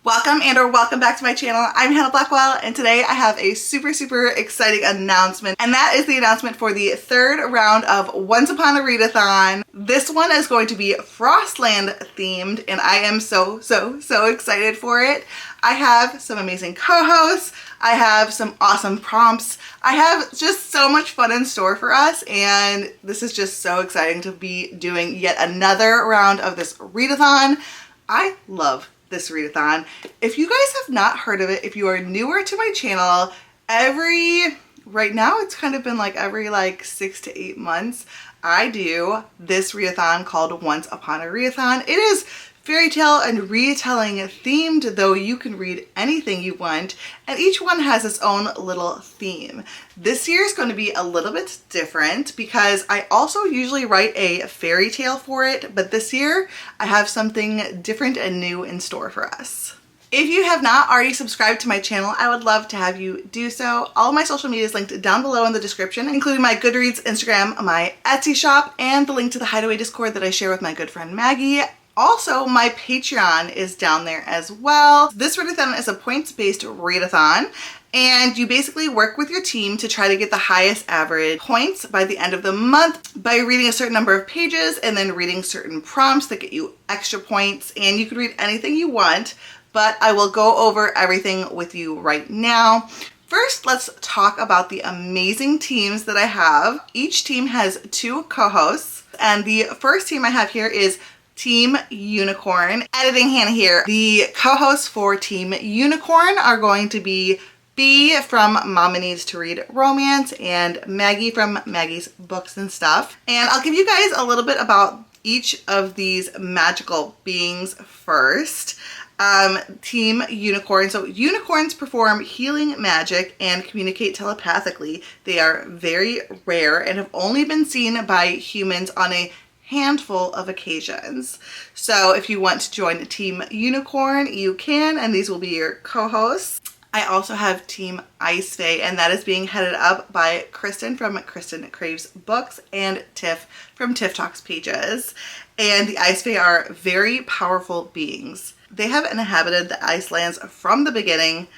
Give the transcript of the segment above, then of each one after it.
Welcome back to my channel. I'm Hannah Blackwell, and today I have a super exciting announcement, and that is the announcement for the third round of Once Upon a Readathon. This one is going to be Frostland themed, and I am so excited for it. I have some amazing co-hosts, I have some awesome prompts, I have just so much fun in store for us, and this is just so exciting to be doing yet another round of this readathon. I love this readathon. If you guys have not heard of it, if you are newer to my channel, right now it's kind of been like every 6 to 8 months, I do this readathon called Once Upon a Readathon. It is fairy tale and retelling themed, though you can read anything you want, and each one has its own little theme. This year is going to be a little bit different because I also usually write a fairy tale for it, but this year I have something different and new in store for us. If you have not already subscribed to my channel, I would love to have you do so. All of my social media is linked down below in the description, including my Goodreads, Instagram, my Etsy shop, and the link to the Hideaway Discord that I share with my good friend Maggie. Also, my Patreon is down there as well. This readathon is a points-based readathon, and you basically work with your team to try to get the highest average points by the end of the month by reading a certain number of pages and then reading certain prompts that get you extra points. And you can read anything you want, but I will go over everything with you right now. First, let's talk about the amazing teams that I have. Each team has 2 co-hosts, and the first team I have here is Team Unicorn. Editing Hannah here. The co-hosts for Team Unicorn are going to be B from Mama Needs to Read Romance and Maggie from Maggie's Books and Stuff. And I'll give you guys a little bit about each of these magical beings first. Team Unicorn. So unicorns perform healing magic and communicate telepathically. They are very rare and have only been seen by humans on a handful of occasions. So if you want to join Team Unicorn, you can, and these will be your co-hosts. I also have Team Ice Fae, and that is being headed up by Kristen from Kristen Craves Books and Tiff from Tiff Talks Pages. And the Ice Fae are very powerful beings. They have inhabited the ICELANDS from the beginning,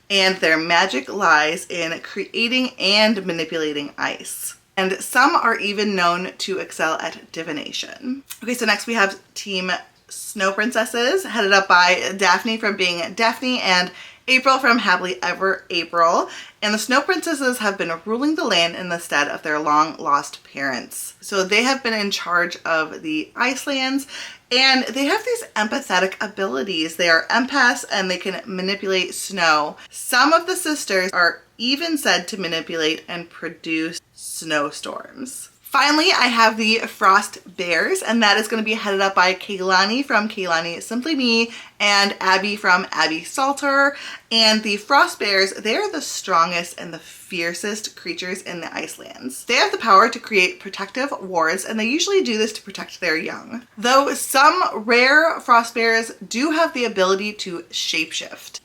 and their magic lies in creating and manipulating ice. And some are even known to excel at divination. Okay, so next we have Team Snow Princesses, headed up by Daphne from Being Daphne and April from Happily Ever April. And the Snow Princesses have been ruling the land in the stead of their long lost parents. So they have been in charge of the Icelands, and they have these empathetic abilities. They are empaths and they can manipulate snow. Some of the sisters are even said to manipulate and produce snowstorms. Finally, I have the Frost Bears, and that is going to be headed up by Kaylani from Kaylani Simply Me and Abby from Abby Salter. And the Frost Bears, they're the strongest and the fiercest creatures in the Icelands. They have the power to create protective wards, and they usually do this to protect their young. Though some rare Frost Bears do have the ability to shapeshift.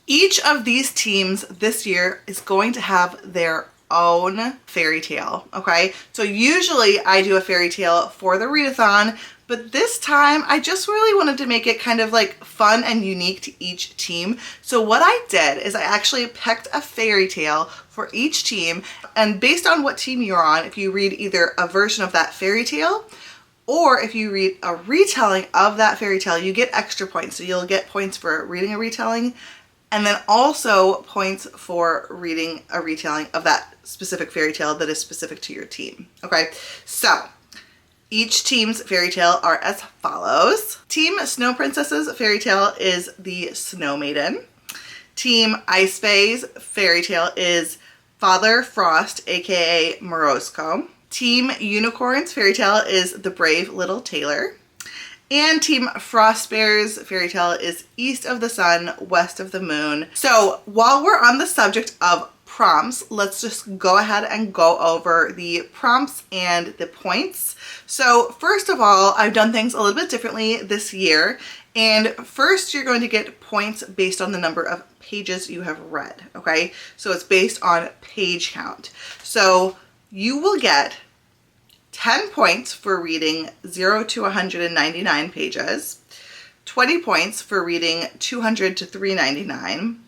Each of these teams this year is going to have their own fairy tale, okay? So usually I do a fairy tale for the readathon, but this time I just really wanted to make it kind of fun and unique to each team. So what I did is I actually picked a fairy tale for each team, and based on what team you're on, if you read either a version of that fairy tale or if you read a retelling of that fairy tale, you get extra points. So you'll get points for reading a retelling, and then also points for reading a retelling of that specific fairy tale that is specific to your team. Okay, so each team's fairy tale are as follows. Team Snow Princesses fairy tale is the Snow Maiden. Team Ice Fae's fairy tale is Father Frost, aka Morozko. Team Unicorn's fairy tale is The Brave Little Tailor. And Team Frost Bear's fairy tale is East of the Sun, West of the Moon. So while we're on the subject of prompts, let's just go ahead and go over the prompts and the points. So first of all, I've done things a little bit differently this year. And first, you're going to get points based on the number of pages you have read, okay? So it's based on page count. So you will get 10 points for reading 0 to 199 pages, 20 points for reading 200 to 399,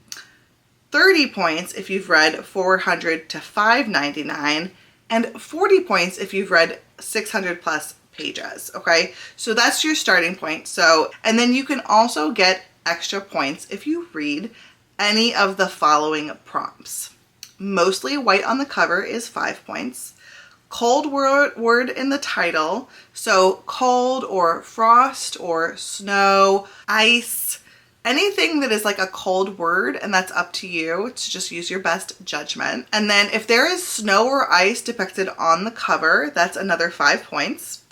30 points if you've read 400 to 599, and 40 points if you've read 600 plus pages, okay? So that's your starting point. So, and then you can also get extra points if you read any of the following prompts. Mostly white on the cover is 5 points. Cold word in the title, so cold or frost or snow, ice, anything that is like a cold word, and that's up to you to just use your best judgment. And then if there is snow or ice depicted on the cover, that's another 5 points.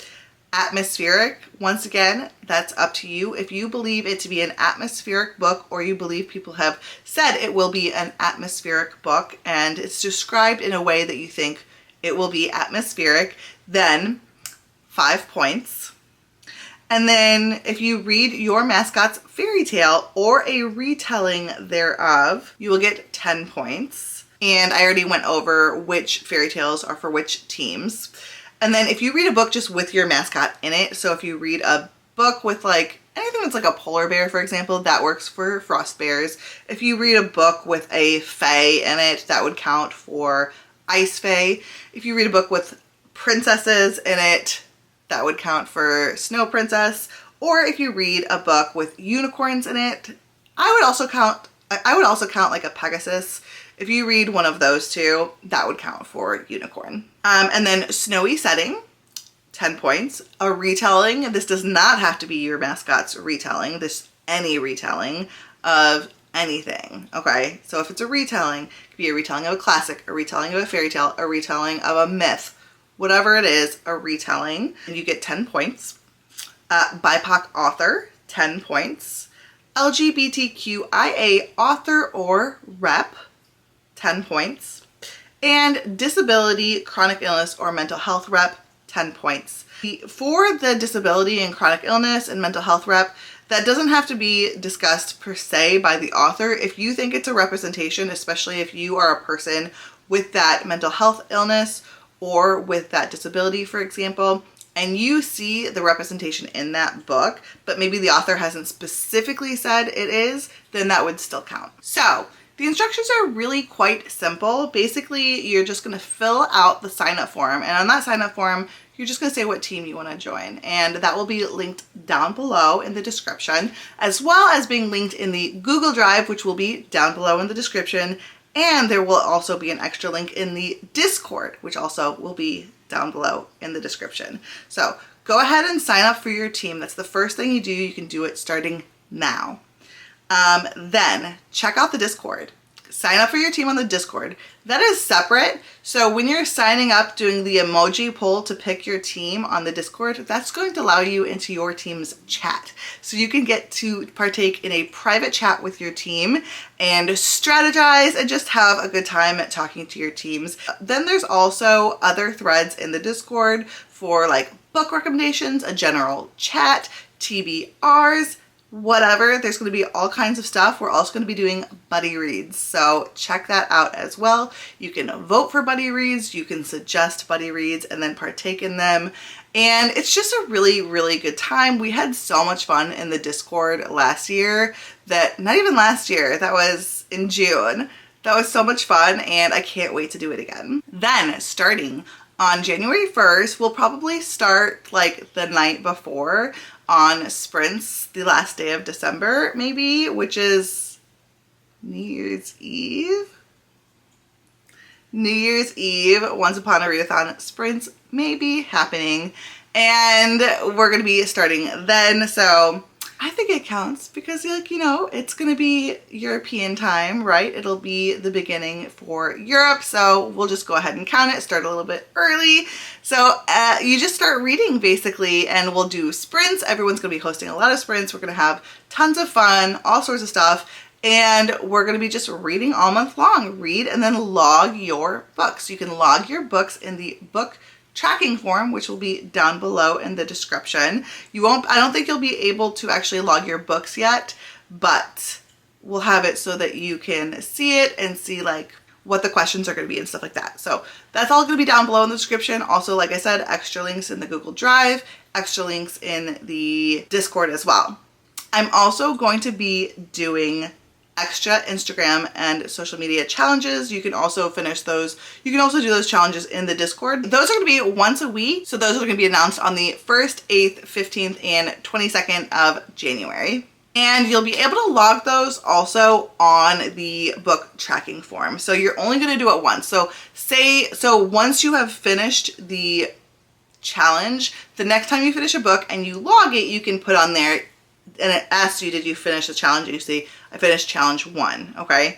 Atmospheric, once again, that's up to you. If you believe it to be an atmospheric book, or you believe people have said it will be an atmospheric book and it's described in a way that you think it will be atmospheric, then 5 points. And then if you read your mascot's fairy tale or a retelling thereof, you will get 10 points. And I already went over which fairy tales are for which teams. And then if you read a book just with your mascot in it, so if you read a book with like anything that's like a polar bear, for example, that works for frost bears. If you read a book with a fae in it, that would count for ice fae. If you read a book with princesses in it, that would count for snow princess. Or if you read a book with unicorns in it, I would also count like a Pegasus. If you read one of those two, that would count for unicorn. And then snowy setting, 10 points. A retelling, this does not have to be your mascot's retelling, this any retelling of anything, okay? So if it's a retelling, it could be a retelling of a classic, a retelling of a fairy tale, a retelling of a myth, whatever it is, a retelling, and you get 10 points. BIPOC author, 10 points. LGBTQIA author or rep, 10 points. And disability, chronic illness, or mental health rep, 10 points. For the disability and chronic illness and mental health rep, that doesn't have to be discussed per se by the author. If you think it's a representation, especially if you are a person with that mental health illness or with that disability, for example, and you see the representation in that book, but maybe the author hasn't specifically said it is, then that would still count. So the instructions are really quite simple. Basically, you're just gonna fill out the sign-up form, and on that sign-up form, you're just gonna say what team you wanna join, and that will be linked down below in the description, as well as being linked in the Google Drive, which will be down below in the description, and there will also be an extra link in the Discord, which also will be down below in the description. So go ahead and sign up for your team. That's the first thing you do. You can do it starting now. Then check out the Discord. Sign up for your team on the Discord. That is separate. So when you're signing up, doing the emoji poll to pick your team on the Discord, that's going to allow you into your team's chat. So you can get to partake in a private chat with your team and strategize and just have a good time at talking to your teams. Then there's also other threads in the Discord for like book recommendations, a general chat, TBRs, whatever. There's going to be all kinds of stuff. We're also going to be doing buddy reads, so check that out as well. You can vote for buddy reads, you can suggest buddy reads and then partake in them, and it's just a really, really good time. We had so much fun in the Discord last year, that not even last year, that was in June. That was so much fun, and I can't wait to do it again. Then starting on January 1st, we'll probably start like the night before on sprints, the last day of December maybe, which is New Year's Eve. New Year's Eve, Once Upon a Readathon sprints may be happening, and we're gonna be starting then. So I think it counts because, like, you know, it's gonna be European time, right? It'll be the beginning for Europe, so we'll just go ahead and count it, start a little bit early. So you just start reading basically, and we'll do sprints. Everyone's gonna be hosting a lot of sprints. We're gonna have tons of fun, all sorts of stuff, and we're gonna be just reading all month long. Read and then log your books. You can log your books in the book tracking form, which will be down below in the description. I don't think you'll be able to actually log your books yet, but we'll have it so that you can see it and see like what the questions are going to be and stuff like that. So that's all going to be down below in the description. Also, like I said, extra links in the Google Drive, extra links in the Discord as well. I'm also going to be doing extra Instagram and social media challenges. You can also finish those. You can also do those challenges in the Discord. Those are going to be once a week. So those are going to be announced on the 1st, 8th, 15th, and 22nd of January. And you'll be able to log those also on the book tracking form. So you're only going to do it once. So once you have finished the challenge, the next time you finish a book and you log it, you can put on there, and it asks you, did you finish the challenge? And you say, I finished challenge 1, okay?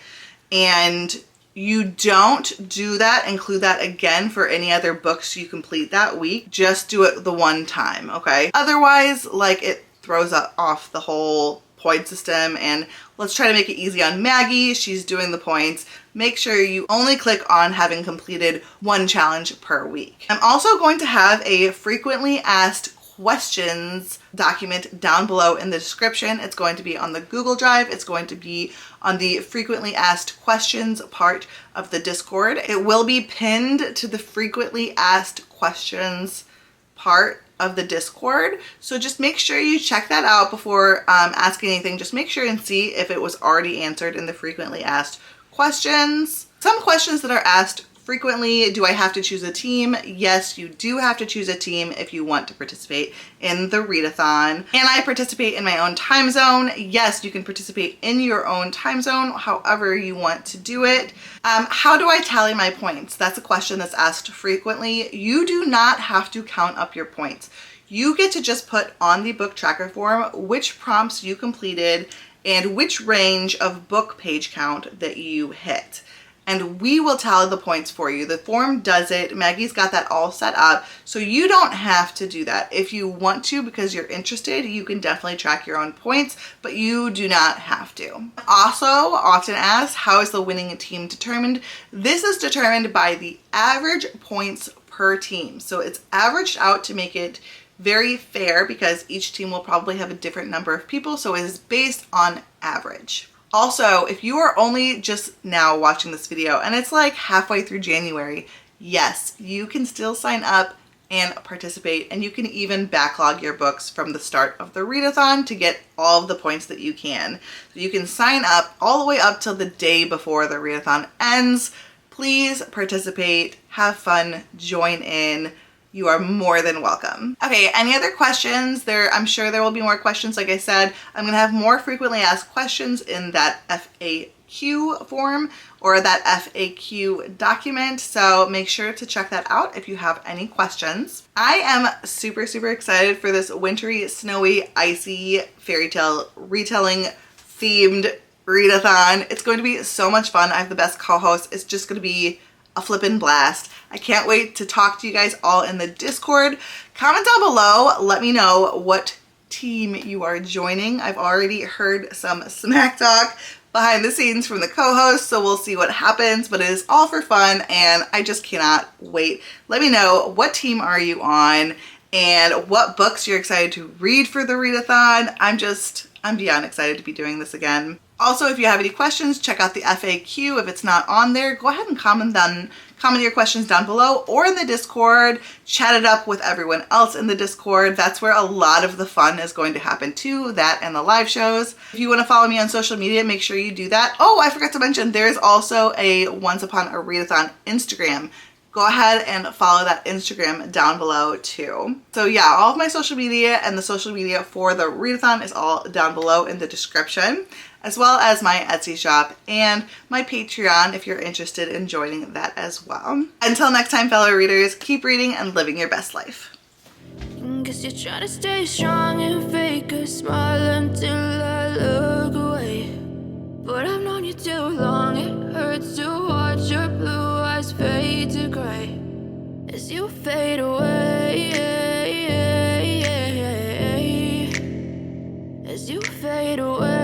And you don't do that, include that again for any other books you complete that week. Just do it the one time, okay? Otherwise, like, it throws off the whole point system. And let's try to make it easy on Maggie. She's doing the points. Make sure you only click on having completed one challenge per week. I'm also going to have a frequently asked questions document down below in the description. It's going to be on the Google Drive. It's going to be on the frequently asked questions part of the Discord. It will be pinned to the frequently asked questions part of the Discord. So just make sure you check that out before asking anything. Just make sure and see if it was already answered in the frequently asked questions. Some questions that are asked frequently: do I have to choose a team? Yes, you do have to choose a team if you want to participate in the readathon. And I participate in my own time zone. Yes, you can participate in your own time zone, however you want to do it. How do I tally my points? That's a question that's asked frequently. You do not have to count up your points. You get to just put on the book tracker form which prompts you completed and which range of book page count that you hit. And we will tally the points for you. The form does it. Maggie's got that all set up. So you don't have to do that. If you want to, because you're interested, you can definitely track your own points, but you do not have to. Also, often asked, how is the winning team determined? This is determined by the average points per team. So it's averaged out to make it very fair, because each team will probably have a different number of people. So it is based on average. Also, if you are only just now watching this video and it's like halfway through January, yes, you can still sign up and participate, and you can even backlog your books from the start of the readathon to get all of the points that you can. So you can sign up all the way up till the day before the readathon ends. Please participate, have fun, join in. You are more than welcome. Okay, any other questions? I'm sure there will be more questions. Like I said, I'm gonna have more frequently asked questions in that FAQ form or that FAQ document. So make sure to check that out if you have any questions. I am super, super excited for this wintry, snowy, icy fairy tale retelling themed readathon. It's going to be so much fun. I have the best co-host. It's just gonna be a flippin' blast. I can't wait to talk to you guys all in the Discord. Comment down below, let me know what team you are joining. I've already heard some smack talk behind the scenes from the co-host, so we'll see what happens, but it is all for fun and I just cannot wait. Let me know, what team are you on and what books you're excited to read for the readathon. I'm beyond excited to be doing this again. Also, if you have any questions, check out the FAQ. If it's not on there, go ahead and comment your questions down below or in the Discord. Chat it up with everyone else in the Discord. That's where a lot of the fun is going to happen too, that and the live shows. If you want to follow me on social media, make sure you do that. Oh, I forgot to mention, there's also a Once Upon a Readathon Instagram. Go ahead and follow that Instagram down below too. So yeah, all of my social media and the social media for the readathon is all down below in the description, as well as my Etsy shop and my Patreon if you're interested in joining that as well. Until next time, fellow readers, keep reading and living your best life. Guess you're trying to stay strong and fake a smile until I look away. But I've known you too long, it hurts to watch your blue eyes fade to gray as you fade away, as you fade away.